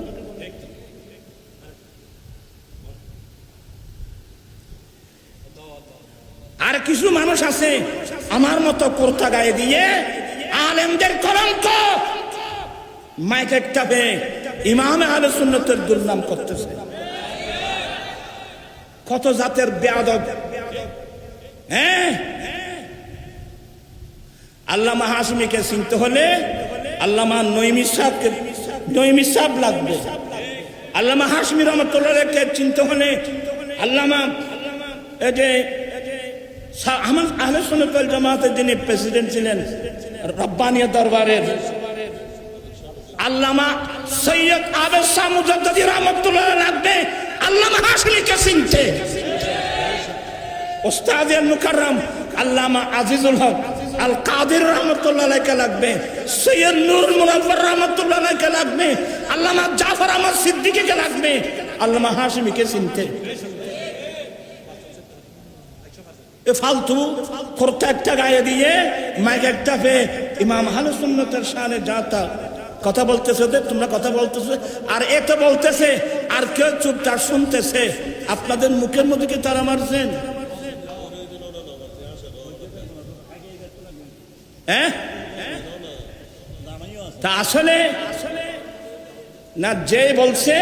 আর কিছু মানুষ আছে আমার মতো কুর্তা গায়ে দিয়ে আলেমদের কলঙ্ক মাইকের টাপে ইমামে আহলে সুন্নাতের দুর্নাম করতেছে। কত জাতের বেয়াদব। হ্যাঁ, আল্লামা হাশমিকে চিনতে হলে আল্লামা নঈমী সাহেব লাগবে। আল্লামা হাশমি রহমতুল্লাহকে চিনতে হলে আল্লামা এই যে আহলে সুন্নাত ওয়াল জামাতের যিনি প্রেসিডেন্ট ছিলেন রব্বানিয়া দরবারের আল্লামা সৈয়দ আবেদ শাহ মুজাদ্দিদি রহমতুল্লাহ লাগবে। আল্লামা হাশমিকে চিনতে উস্তাদ আল মুকাররম আল্লামা আজিজুল হক আল কাদের রহমতুল্লাহ আলাইহি লাগবে। সৈয়দ নূরুল মুনাওয়ার রহমতুল্লাহ আলাইহি লাগবে। আল্লামা জাফর আহমদ সিদ্দিকীকে লাগবে। আল্লামা হাশমিকে চিনতে ফালতু কুর্তা একটা গায়ে দিয়ে মাইক একটা পে ইমাম আহলে সুন্নাতের শানে যাতা কথা বলতেছে, তোমরা কথা বলতেছে আর এত বলতেছে, আর কেউ চুপচাপ শুনতেছে। আপনাদের মুখের মধ্যে কি তারা মারছেন? হ্যাঁ, তা আসলে না, যে বলছে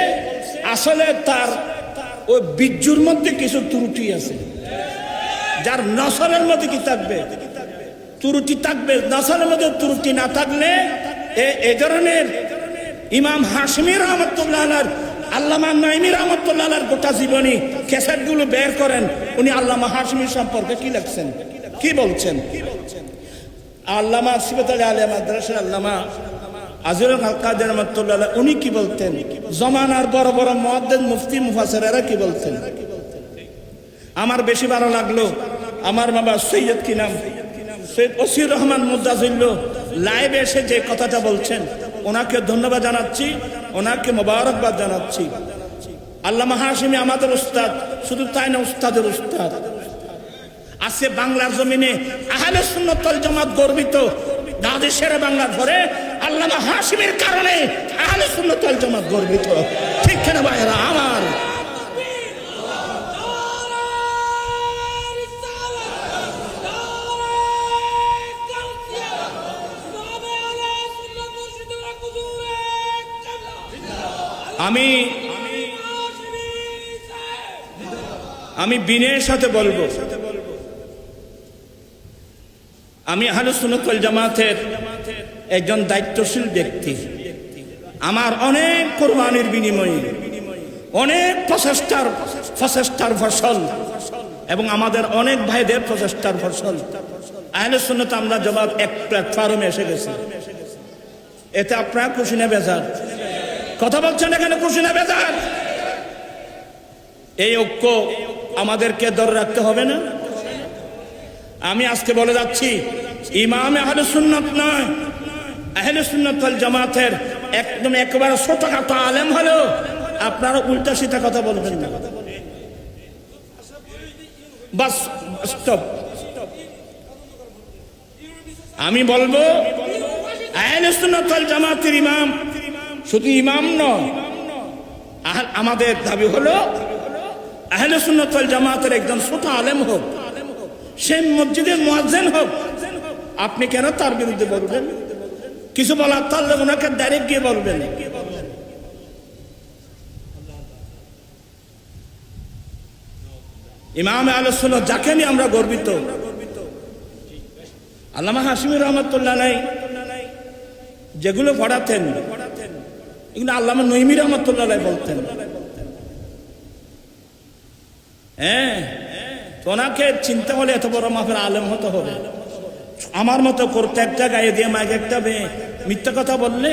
আসলে তার ওই বিজ্জুর মধ্যে কিছু ত্রুটি আছে। যার নসলের মধ্যে কি থাকবে? ত্রুটি থাকবে। নসলের মধ্যে ত্রুটি না থাকলে এই ধরনের ইমাম হাশমি রহমতুল্লাহ আলাইহি, আল্লামা নঈমী রহমতুল্লাহ আলাইহির গোটা জীবনী ক্যাসেটগুলো বের করেন। উনি আল্লামা হাশমি সম্পর্কে কি লিখছেন, কি বলছেন? আল্লামা সিবত আলিয়া মাদ্রাসার আল্লামা আজিজুল হক কাদের রহমতুল্লাহ আলাইহি উনি কি বলতেন? জমানার বড় বড় মুহাদ্দিস মুফতি মুফাসসিররা কি বলতেন? আমার বেশি ভালো লাগলো আমার বাবা সৈয়দ কি নাম, সৈয়দ ওসির রহমান মুদাজিল্লু লাইভে এসে যে কথাটা বলছেন, ওনাকে ধন্যবাদ জানাচ্ছি, ওনাকে মোবারকবাদ জানাচ্ছি। আল্লামা হাশমি আমাদের উস্তাদ, শুধু তাই না, উস্তাদের উস্তাদ। আজকে বাংলার জমিনে আহলে সুন্নাত ওয়াল জামাত গর্বিত। দেশের বাংলা ধরে আল্লামা হাশমির কারণে আহলে সুন্নাত ওয়াল জামাত গর্বিত। ঠিক না ভাইরা আমার? আমি বিনয়ের সাথে বলবো, আমি আহলুস সুন্নাত ওয়াল জামাতের একজন দায়িত্বশীল ব্যক্তি। আমার অনেক কোরবানির বিনিময়ে অনেক প্রচেষ্টার ফসল এবং আমাদের অনেক ভাইদের প্রচেষ্টার ফসল আহলে সুন্নাত আমরা জবাব এক প্ল্যাটফর্মে এসে গেছি। এতে আপনারা খুশি না বেজার? কথা বলছেন এখানে খুশি না বেজার? এই ঐক্য আমাদেরকে ধরে রাখতে হবে না? আমি আজকে বলে যাচ্ছি, ইমাম আহলে সুন্নাত নয়, আহলে সুন্নাত ওয়াল জামাতের একদম একেবারে ছোটখাটো আলেম হলো আপনারা উল্টা সিধা কথা বলবেন না। Bus stop. আমি বলবো আহলে সুন্নাত ওয়াল জামাতের ইমাম শুধু ইমাম নয়, আমাদের দাবি হলো আহলে সুন্নাত ওয়াল জামাতের একজন ছোট আলেম হোক, সে মসজিদের মুয়াজ্জিন হোক, আপনি কেন তার বিরুদ্ধে বলবেন? কিছু বলার তাহলে ওনাকে ডাইরেক্ট গিয়ে বলবেন। ইমাম আহলুস সুন্নাহ যাকে নিয়ে আমরা গর্বিত, আল্লামা হাশিমি রহমাতুল্লাহ আলাইহি যেগুলো পড়াতেন এগুলো আল্লামা নঈমী রহমাতুল্লাহ আলাইহি বলতেন। হ্যাঁ, ওনাকে চিন্তা হলে এত বড় মাপের আলেম হতে হবে। আমার মতো করতে একটা গায়ে দিয়ে মাইক একটা মিথ্যা কথা বললে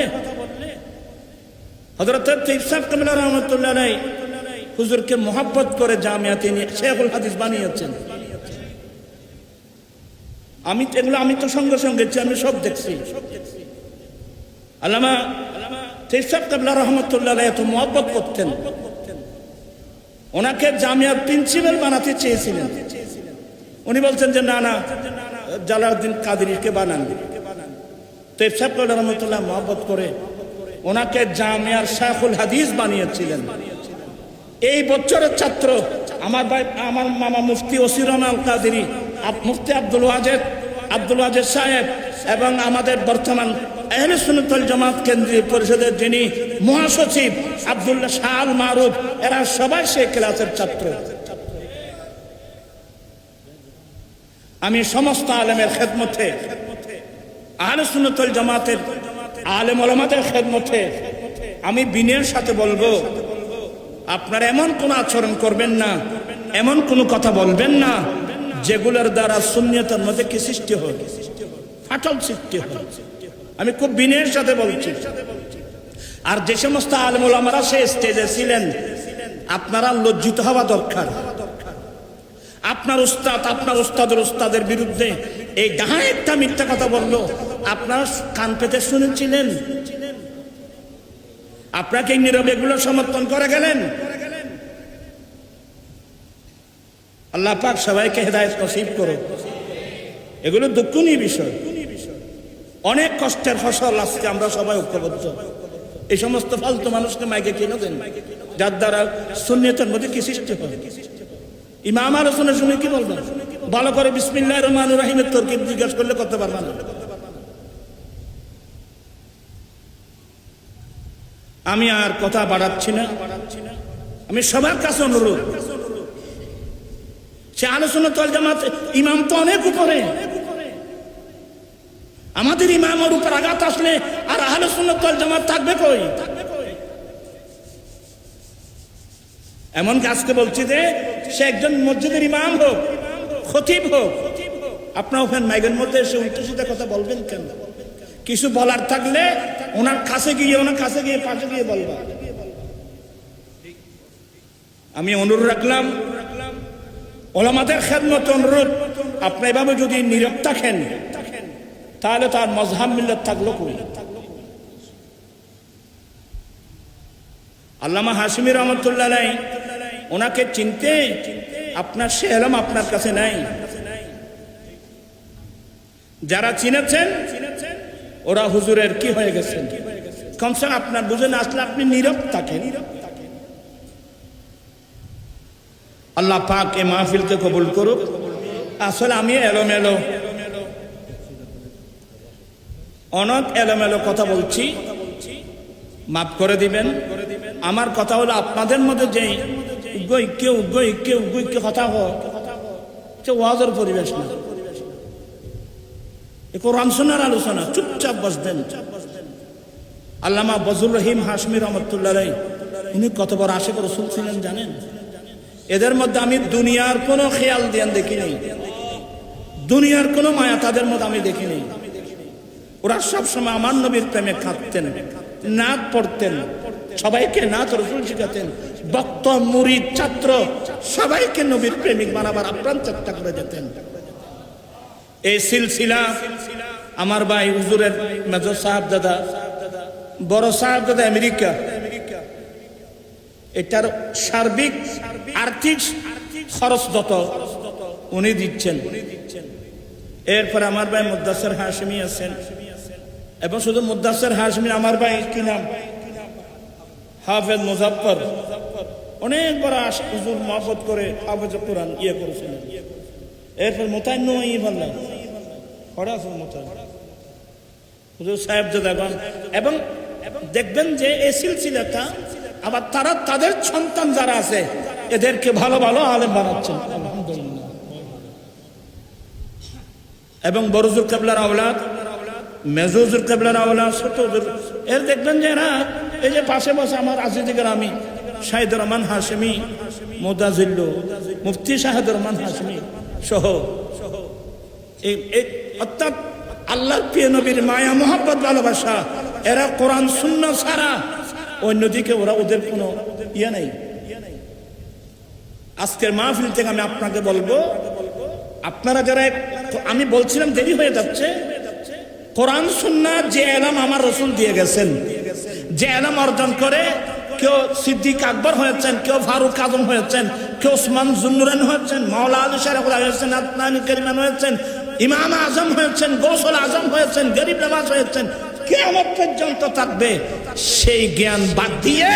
হযরত তৈয়ব সাহেব কামিল রহমাতুল্লাহ আলাইহি হুজুরকে মোহাব্বত করে জামিয়া তিনি শেখুল হাদিস বানিয়েছেন। আমি তো সঙ্গে সঙ্গে আমি সব দেখছি। আল্লামা তৈয়ব সাহেব কামিল রহমাতুল্লাহ আলাইহি এত মোহাব্বত করতেন, ওনাকে জামিয়ার প্রিন্সিপাল বানাতে চেয়েছিলেন। উনি বলছেন যে না না, জালালউদ্দিন কাদেরীকে বানান। তৈয়ব সাহেব কামিল রহমাতুল্লাহ মোহাব্বত করে ওনাকে জামিয়ার শেখুল হাদিস বানিয়েছিলেন। এই বছরের ছাত্র আমার ভাই, আমার মামা মুফতি ওসিরুন আল কাদেরী, মুফতি আব্দুল ওয়াজেদ সাহেব এবং আমাদের বর্তমান আহলে সুন্নাত ওয়াল জামাত কেন্দ্রীয় পরিষদের যিনি মহাসচিব আব্দুল্লাহ শাহ আল মারুফ, এরা সবাই সেই ক্লাসের ছাত্র। আমি সমস্ত আলেমের খেদমতে, আহলে সুন্নাত ওয়াল জামাতের আলেম ওলামাদের খেদমতে আমি বিনয়ের সাথে বলবো, আপনারা এমন কোন আচরণ করবেন না, এমন কোন কথা বলবেন না যেগুলোর দ্বারা সুন্নিয়তের মধ্যে কি সৃষ্টি হয়, ফাটল সৃষ্টি হয়। আমি খুব বিনয়ের সাথে বলছি। আর যে সমস্ত আলেম ওলামারা সেই স্টেজে ছিলেন, আপনারা লজ্জিত হওয়া দরকার। আপনার উস্তাদের উস্তাদের বিরুদ্ধে এই গায়ে একটা মিথ্যা কথা বললো, আপনারা কান পেতে শুনেছিলেন? আপনাকে নীরবে এগুলো সমর্থন করে গেলেন। আল্লাহ পাক সবাইকে হেদায়েত নসিব করুন। এগুলো দুঃখনীয় বিষয়, অনেক কষ্টের ফসল। আজকে আমরা সবাই ঐক্যবদ্ধ। এই সমস্ত ফালতু মানুষকে মাইকে কেন দেন, যার দ্বারা সুন্নিয়তের মধ্যে কি সৃষ্টি হয়? ইমাম আলোচনা শুনে কি বলবেন? ভালো করে বিসমিল্লাহির রহমানির রহিমের তরকিব জিজ্ঞাসা করলে করতে পারবে না। আমি আর কথা বাড়াচ্ছি না। আমি সবার কাছে অনুরোধ, সে আহলে সুন্নাত ওয়াল জামাত ইমাম তো অনেক উপরে, আমাদের ইমামের উপর আঘাত আসলে আর আহলে সুন্নাত ওয়াল জামাত থাকবে কই? এমনকি আজকে বলছি যে সে একজন মসজিদের ইমাম হোক, খতিব হোক, আপনার ওখানে মাইকের মধ্যে এসে উল্টো সিধা কথা বলবেন কেন? কিছু বলার থাকলে ওনার কাছে গিয়ে পাশে গিয়ে বলবা। আমি অনুরোধ রাখলাম, ওলামাদের খেদমত অনুরোধ, আপনি এভাবে যদি নীরব থাকেন তাহলে তার মজহাব মিল্লাত থাকলো কই? আল্লামা হাশিমি রহমাতুল্লাহ আলাইহি ওনাকে চিনতে আপনার সে এলম আপনার কাছে নাই। যারা চিনেছেন ওরা হুজুরের কি হয়ে গেছেন, কমসে কম আপনার বুঝে না আসলে আপনি নীরব থাকেন। আল্লাহ পাক এই মাহফিলকে কবুল করুক। আসলে আমি অনেক এলোমেলো কথা বলছি, মাফ করে দিবেন। আমার কথা হলো আপনাদের মধ্যে যে উগ্র কথা হয়, ওয়াজের পরিবেশ না। এ কোরআন শোনার আলোচনা, চুপচাপ বসবেন। আল্লামা বজলুর রহিম হাশমি রহমতুল্লাহ আলাইহি উনি কত বড় আশিক রাসূল ছিলেন জানেন? এদের মধ্যে আমি দুনিয়ার কোনো খেয়াল ধ্যান দেখি নাই, দুনিয়ার কোনো মায়া তাদের মধ্যে আমি দেখি নাই। ওরা সবসময় আমার নবীর প্রেমে কাঁদতেন, নাত পড়তেন, সবাইকে নাত রসুল শিখাতেন, ভক্ত মুরিদ ছাত্র সবাইকে নবীর প্রেমিক বানাবার আপ্রাণ চেষ্টা করে যেতেন। এই সিলসিলা আমার ভাই হুজুরের মেজর সাহেব দাদা, বড় সাহেব দাদা আমেরিকা, এটার সার্বিক আর্থিক খরচ যত উনি দিচ্ছেন। এরপরে আমার ভাই মুদ্দাসির হাশমি আছেন, এবং শুধু মুদ্দাসির হাশমি, আমার ভাই কি নাম, হাফেজ মুজাফফর, অনেক বড় হুজুর মহব্বত করে হাফেজ কোরআন করেছেন। এরপর মোতায়েন নয় বললাম পড়া আছে মোতায়েন হুজুর সাহেব দাদাগণ। এবং দেখবেন যে এই সিলসিলাটা আবার তারা তাদের সন্তান যারা আছে এদেরকে ভালো ভালো আলেম বানাচ্ছেন, আলহামদুলিল্লাহ। এবং বড় হুজুর কেবলার আওলাদ, মেজো হুজুর কেবলার আওলাদ, ছোট হুজুর, এর দেখবেন যে এরা এই যে পাশে বসে আমার আজিজ গ্রামী শাহিদুর রহমান হাশমি, মোদাজিল্লু, মুফতি শাহিদুর রহমান হাশমি সহ অর্থাৎ আল্লাহর প্রিয় নবীর মায়া মোহাব্বত ভালোবাসা, এরা কোরআন সুন্নাহ ছাড়া অন্যদিকে ওদের কোনো ইয়ে নেই। আজকের মাহফিল থেকে আমি আপনাকে বলবো, আপনারা যারা, আমি বলছিলাম দেরি হয়ে যাচ্ছে, কোরআন সুন্নাহ যে এলাম আমার রসুল দিয়ে গেছেন, যে এলাম অর্জন করে কেউ সিদ্দিক আকবর হয়েছেন, কেউ ফারুক আজম হয়েছেন, কেউ ওসমান জুন্নুরান হয়েছেন, মাওলা আলী শাহ হয়েছেন, আদনানি করিমান হয়েছেন, ইমাম আজম হয়েছেন, গৌসুল আজম হয়েছেন, গরিব নওয়াজ হয়েছেন, কিয়ামত পর্যন্ত থাকবে। সেই জ্ঞান বাদ দিয়ে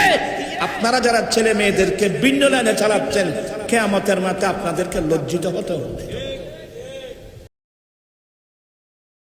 আপনারা যারা ছেলে মেয়েদেরকে ভিন্ন লাইনে চালাচ্ছেন, কিয়ামতের মাঠে আপনাদেরকে লজ্জিত হতে হবে।